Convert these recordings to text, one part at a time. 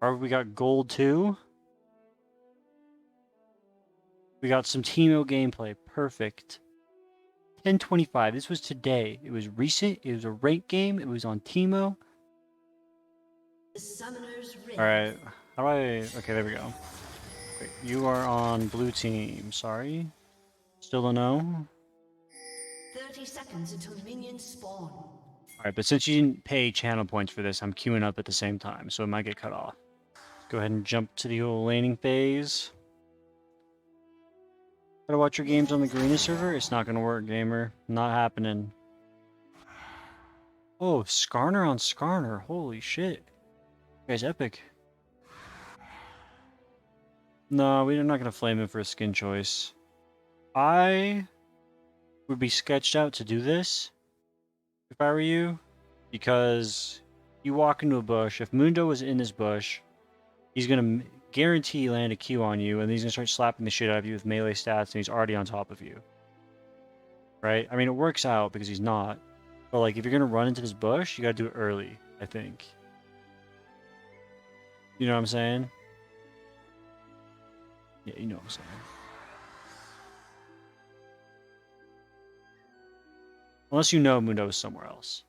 Alright, we got gold 2. We got some Teemo gameplay. Perfect. 10:25. This was today. It was recent. It was a ranked game. It was on Teemo. Alright. How do I... Okay, there we go. Wait, you are on blue team. Sorry. Still a no? 30 seconds until minions spawn. Alright, but since you didn't pay channel points for this, I'm queuing up at the same time, so it might get cut off. Let's go ahead and jump to the old laning phase. Gotta watch your games on the greenest server? It's not gonna work, gamer. Not happening. Oh, Skarner on Skarner. Holy shit. You guys epic. No, we're not gonna flame him for a skin choice. I would be sketched out to do this if I were you, because you walk into a bush. If Mundo was in this bush, he's gonna guarantee land a Q on you, and he's gonna start slapping the shit out of you with melee stats, and he's already on top of you. Right? I mean, it works out because he's not. But like, if you're gonna run into this bush, you gotta do it early, I think. You know what I'm saying? Yeah, you know what I'm saying. Unless you know Mundo is somewhere else.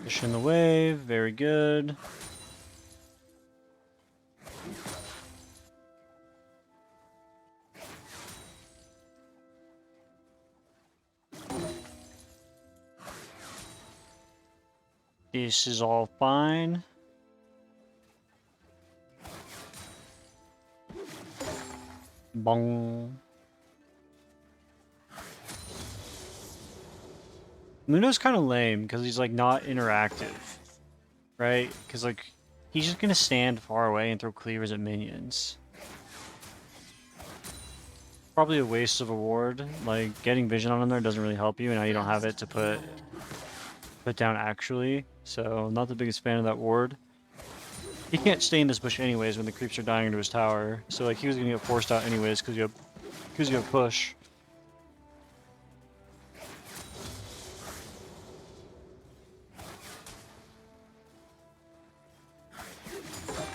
Push in the wave, very good. This is all fine. Bong. Mundo's kind of lame because he's like not interactive, right? Because like he's just gonna stand far away and throw cleavers at minions. Probably a waste of a ward. Like getting vision on him there doesn't really help you, and now you don't have it to put down actually. So I'm not the biggest fan of that ward. He can't stay in this bush anyways when the creeps are dying into his tower. So like he was gonna get forced out anyways because you have push.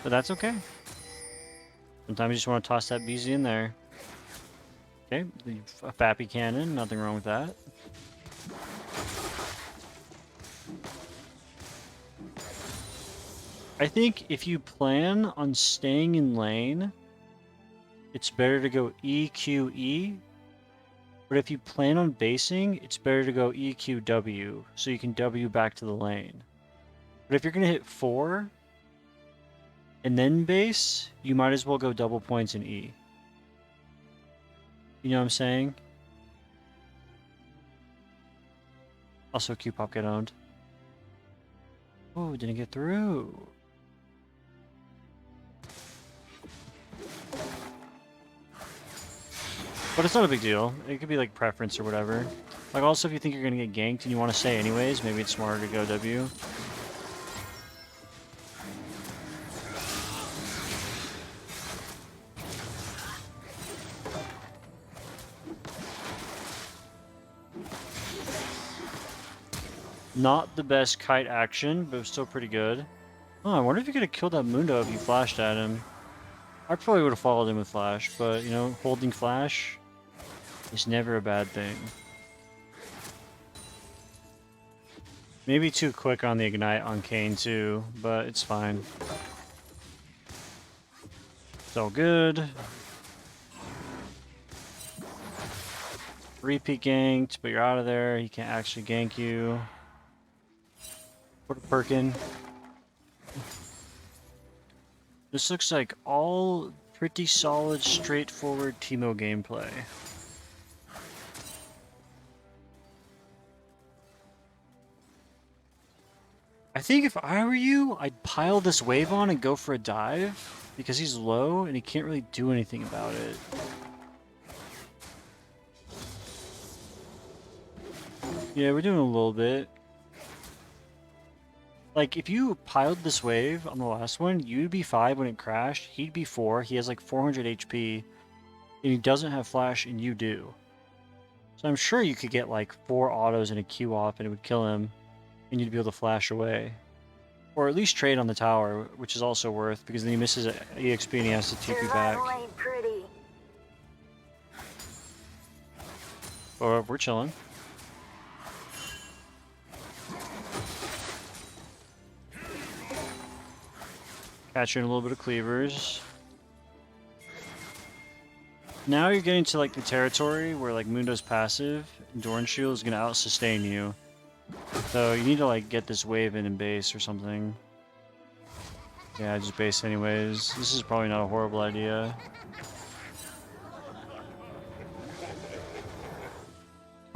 But that's okay. Sometimes you just want to toss that BZ in there. Okay, a Fappy cannon, nothing wrong with that. I think if you plan on staying in lane, it's better to go EQE. But if you plan on basing, it's better to go EQW, so you can W back to the lane. But if you're going to hit 4 and then base, you might as well go double points in E. You know what I'm saying? Also, Q-Pop get owned. Oh, didn't get through. But it's not a big deal. It could be like preference or whatever. Like also if you think you're gonna get ganked and you want to stay anyways, maybe it's smarter to go W. Not the best kite action, but it was still pretty good. Oh, I wonder if you could have killed that Mundo if you flashed at him. I probably would have followed him with flash, but you know, holding flash is never a bad thing. Maybe too quick on the ignite on Kayn too, but it's fine. It's all good. Repeat ganked, but you're out of there. He can't actually gank you. Put a perk in. This looks like all pretty solid, straightforward Teemo gameplay. I think if I were you, I'd pile this wave on and go for a dive, because he's low and he can't really do anything about it. Yeah, we're doing a little bit. Like, if you piled this wave on the last one, you'd be 5 when it crashed, he'd be 4, he has like 400 HP, and he doesn't have flash, and you do. So I'm sure you could get like 4 autos and a Q off and it would kill him, and you'd be able to flash away. Or at least trade on the tower, which is also worth, because then he misses EXP and he has to TP back. Survival ain't pretty. Or we're chilling. Catching a little bit of cleavers. Now you're getting to like the territory where like Mundo's passive, Endurance Shield is gonna out sustain you. So you need to like get this wave in and base or something. Yeah, just base anyways. This is probably not a horrible idea.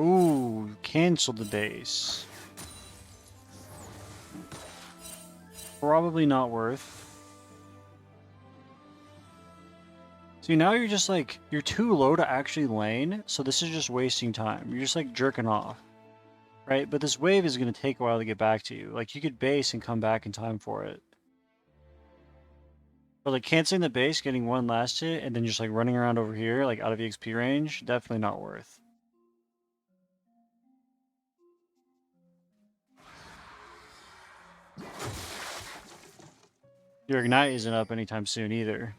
Ooh, cancel the base. Probably not worth. See, now you're just like, you're too low to actually lane, so this is just wasting time. You're just like jerking off, right? But this wave is going to take a while to get back to you. Like, you could base and come back in time for it. But like, canceling the base, getting one last hit, and then just like running around over here, like out of EXP range, definitely not worth. Your Ignite isn't up anytime soon either.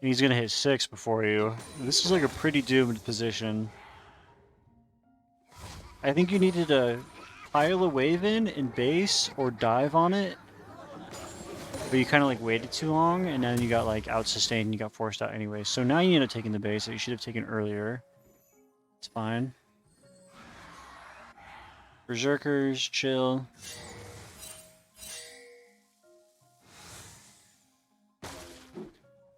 And he's gonna hit 6 before you. This is like a pretty doomed position. I think you needed to pile a wave in and base or dive on it. But you kind of like waited too long and then you got like out sustained and you got forced out anyway. So now you end up taking the base that you should have taken earlier. It's fine. Berserkers, chill.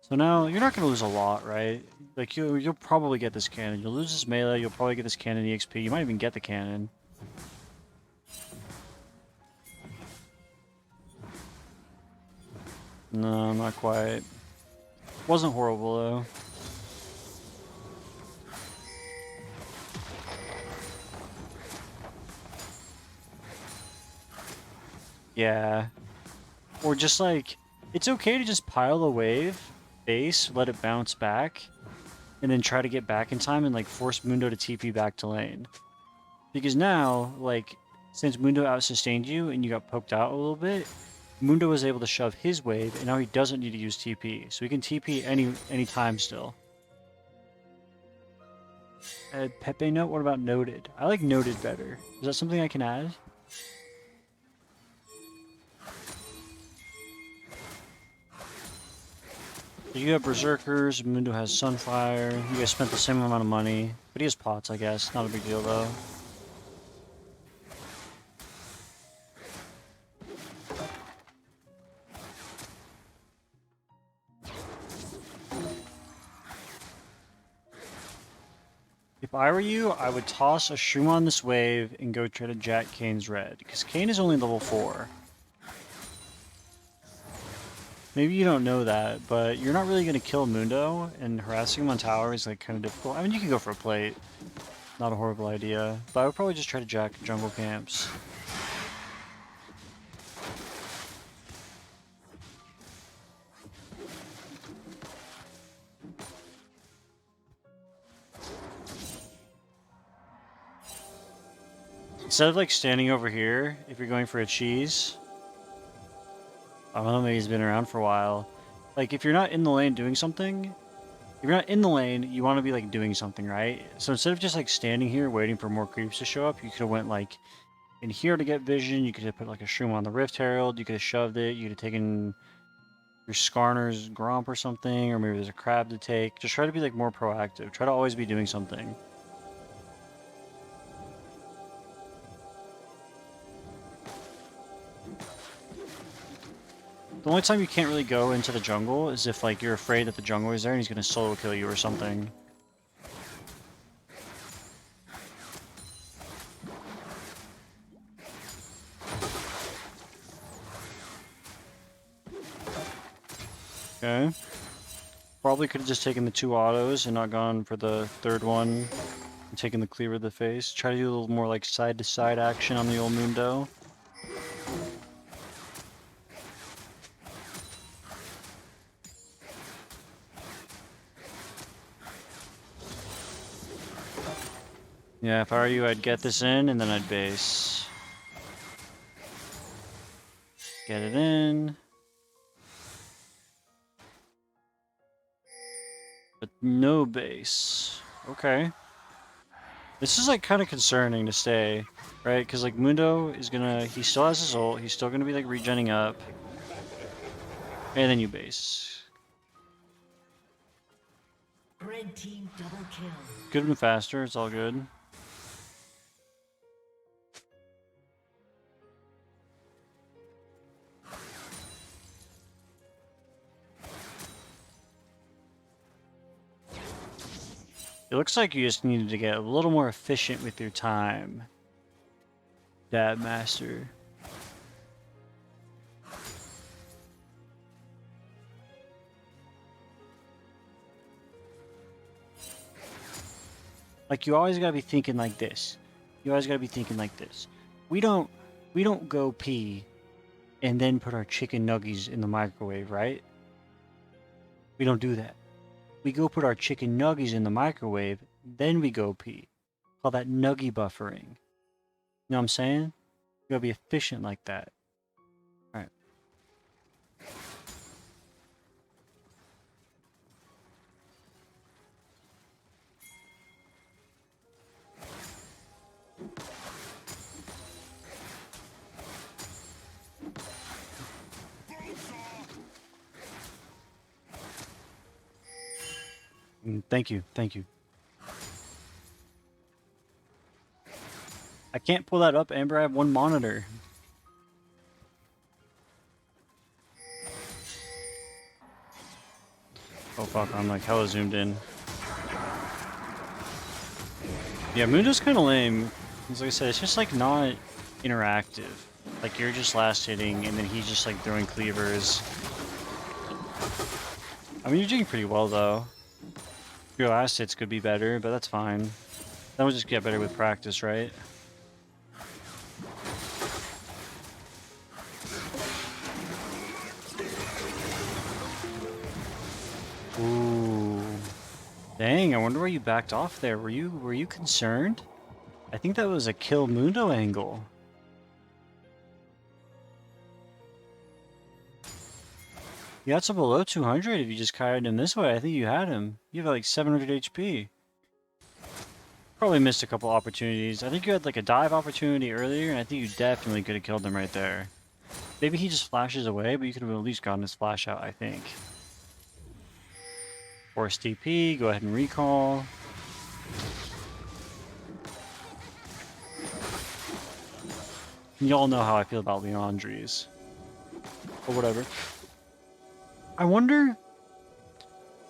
So now you're not gonna lose a lot, right? Like you'll probably get this cannon. You'll lose this melee. You'll probably get this cannon EXP. You might even get the cannon. No, not quite. Wasn't horrible though. Yeah. Or just like, it's okay to just pile a wave, base, let it bounce back, and then try to get back in time and like force Mundo to TP back to lane. Because now, like, since Mundo out-sustained you and you got poked out a little bit, Mundo was able to shove his wave, and now he doesn't need to use TP. So he can TP any time still. Pepe note? What about noted? I like noted better. Is that something I can add? You have Berserkers, Mundo has Sunfire, you guys spent the same amount of money, but he has pots, I guess. Not a big deal, though. If I were you, I would toss a Shroom on this wave and go try to jack Kane's red, because Kane is only level 4. Maybe you don't know that, but you're not really going to kill Mundo, and harassing him on tower is like kind of difficult. I mean, you can go for a plate. Not a horrible idea, but I would probably just try to jack jungle camps. Instead of like standing over here, if you're going for a cheese, I don't know, maybe he's been around for a while. Like, if you're not in the lane doing something, if you're not in the lane, you want to be, like, doing something, right? So instead of just, like, standing here waiting for more creeps to show up, you could have went, like, in here to get vision. You could have put, like, a Shroom on the Rift Herald. You could have shoved it. You could have taken your Skarner's Gromp or something, or maybe there's a crab to take. Just try to be, like, more proactive. Try to always be doing something. The only time you can't really go into the jungle is if, like, you're afraid that the jungler is there and he's gonna solo kill you or something. Okay. Probably could have just taken the 2 autos and not gone for the 3rd one and taken the cleaver of the face. Try to do a little more, like, side-to-side action on the old Mundo. Yeah, if I were you, I'd get this in and then I'd base. Get it in. But no base. Okay. This is like kind of concerning to stay, right? Because like Mundo is gonna, he still has his ult. He's still gonna be like regenning up. And then you base. Red team double kill. Good and faster, it's all good. It looks like you just needed to get a little more efficient with your time, dabmaster. Like you always gotta be thinking like this. You always gotta be thinking like this. We don't go pee and then put our chicken nuggies in the microwave, right? We don't do that. We go put our chicken nuggies in the microwave, then we go pee. Call that nuggy buffering. You know what I'm saying? You gotta be efficient like that. Alright. Thank you, thank you. I can't pull that up, Amber. I have one monitor. Oh fuck, I'm like hella zoomed in. Yeah, Mundo's kind of lame. Because like I said, it's just like not interactive. Like you're just last hitting and then he's just like throwing cleavers. I mean, you're doing pretty well though. Your last hits could be better, but that's fine. That would just get better with practice, right? Ooh. Dang, I wonder why you backed off there. Were you concerned? I think that was a kill Mundo angle. You got some below 200 if you just kited him this way. I think you had him. You have like 700 HP. Probably missed a couple opportunities. I think you had like a dive opportunity earlier, and I think you definitely could have killed him right there. Maybe he just flashes away, but you could have at least gotten his flash out, I think. Force TP, go ahead and recall. Y'all know how I feel about Leandries. Or whatever. I wonder...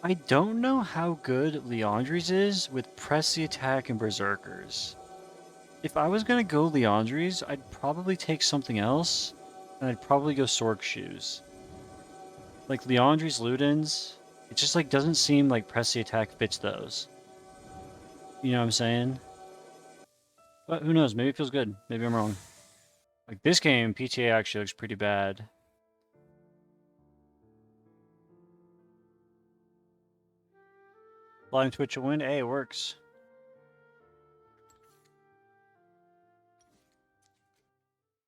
I don't know how good Leandries is with Press the Attack and Berserkers. If I was gonna go Leandries, I'd probably take something else, and I'd probably go Sork Shoes. Like Leandries Ludens, it just like doesn't seem like Press the Attack fits those. You know what I'm saying? But who knows, maybe it feels good. Maybe I'm wrong. Like this game, PTA actually looks pretty bad. Blind Twitch a win? Hey, it works.